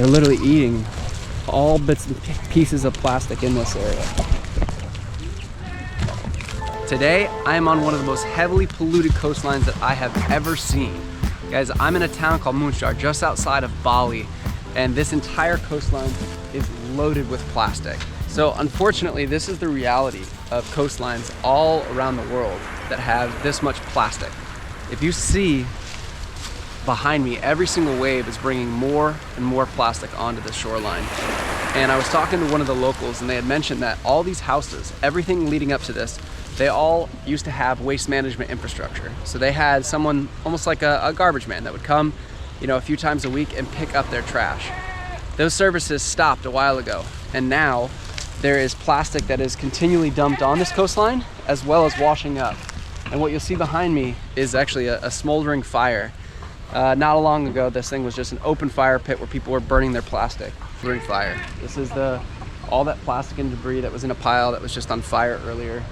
They're literally eating all bits and pieces of plastic in this area. Today, I am on one of the most heavily polluted coastlines that I have ever seen. Guys, I'm in a town called Muncar, just outside of Bali, and this entire coastline is loaded with plastic. So unfortunately, this is the reality of coastlines all around the world that have this much plastic. If you see behind me, every single wave is bringing more and more plastic onto the shoreline. And I was talking to one of the locals, and they had mentioned that all these houses, everything leading up to this, they all used to have waste management infrastructure. So they had someone, almost like a garbage man, that would come, you know, a few times a week and pick up their trash. Those services stopped a while ago, and now there is plastic that is continually dumped on this coastline, as well as washing up. And what you'll see behind me is actually a smoldering fire. Not long ago, this thing was just an open fire pit where people were burning their plastic. Burning fire. This is all that plastic and debris that was in a pile that was just on fire earlier.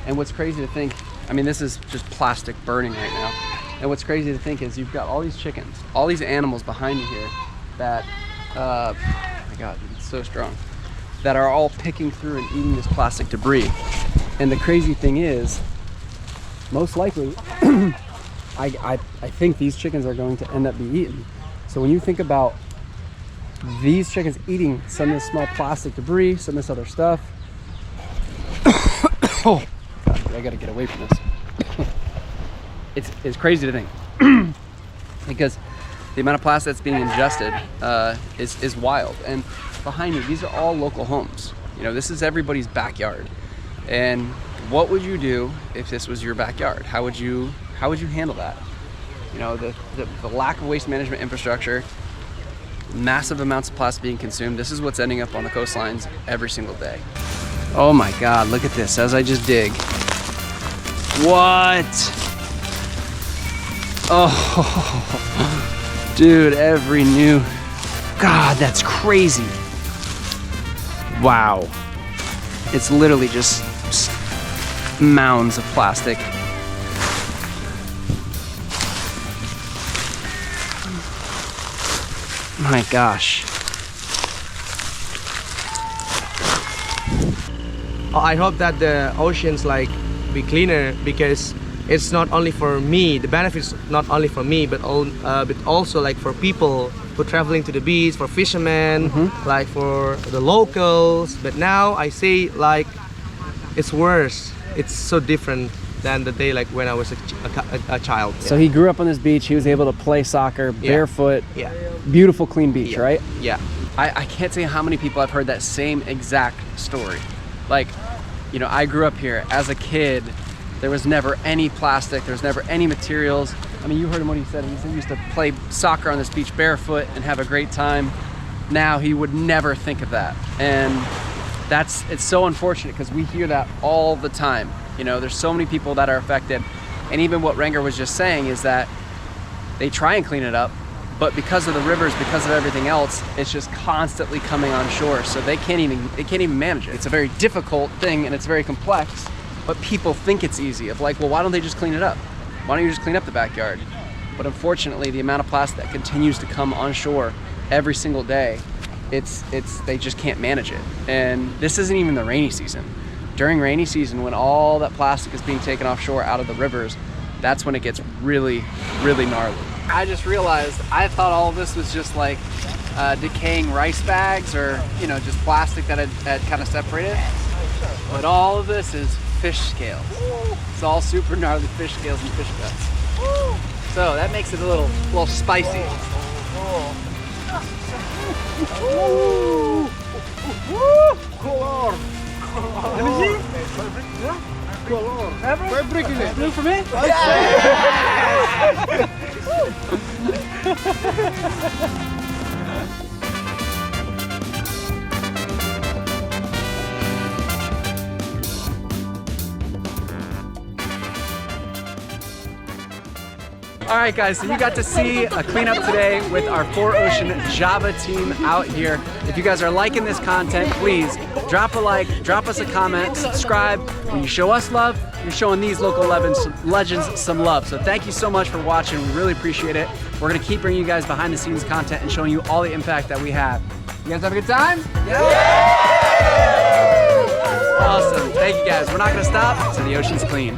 And what's crazy to think, I mean, this is just plastic burning right now. And what's crazy to think is you've got all these chickens, all these animals behind you here that, oh my God, it's so strong, that are all picking through and eating this plastic debris. And the crazy thing is, most likely, I think these chickens are going to end up being eaten. So when you think about these chickens eating some of this small plastic debris, some of this other stuff, oh, God, I gotta get away from this. It's crazy to think because the amount of plastic that's being ingested is wild. And behind me, these are all local homes. You know, this is everybody's backyard. And what would you do if this was your backyard? How would you handle that? You know, the lack of waste management infrastructure, massive amounts of plastic being consumed. This is what's ending up on the coastlines every single day. Oh my God, look at this as I just dig. What? Oh, dude, every new, God, that's crazy. Wow. It's literally just mounds of plastic. My gosh. I hope that the oceans like be cleaner, because it's not only for me, the benefits not only for me, but also like for people who traveling to the beach, for fishermen, like for the locals. But now I say like it's worse. It's so different than the day like when I was a child. So he grew up on this beach. He was able to play soccer barefoot. Yeah. Beautiful, clean beach, right? Yeah. I can't say how many people I've heard that same exact story. Like, you know, I grew up here as a kid. There was never any plastic. There was never any materials. I mean, you heard him what he said. He said he used to play soccer on this beach barefoot and have a great time. Now he would never think of that. And it's so unfortunate because we hear that all the time. You know, there's so many people that are affected. And even what Renger was just saying is that they try and clean it up, but because of the rivers, because of everything else, it's just constantly coming on shore. So they can't even manage it. It's a very difficult thing and it's very complex, but people think it's easy of like, well, why don't they just clean it up? Why don't you just clean up the backyard? But unfortunately, the amount of plastic that continues to come on shore every single day, they just can't manage it. And this isn't even the rainy season. During rainy season, when all that plastic is being taken offshore out of the rivers, that's when it gets really, really gnarly. I just realized I thought all of this was just like decaying rice bags or, you know, just plastic that had kind of separated. But all of this is fish scales. It's all super gnarly fish scales and fish guts. So that makes it a little spicy. Color. Let me see. Color. Fabric in it. Blue for me? All right, guys, so you got to see a cleanup today with our 4Ocean Java team out here. If you guys are liking this content, please drop a like, drop us a comment, subscribe. When you show us love, you're showing these local legends some love. So thank you so much for watching. We really appreciate it. We're gonna keep bringing you guys behind the scenes content and showing you all the impact that we have. You guys have a good time? Yeah! Awesome, thank you guys. We're not gonna stop until the ocean's clean.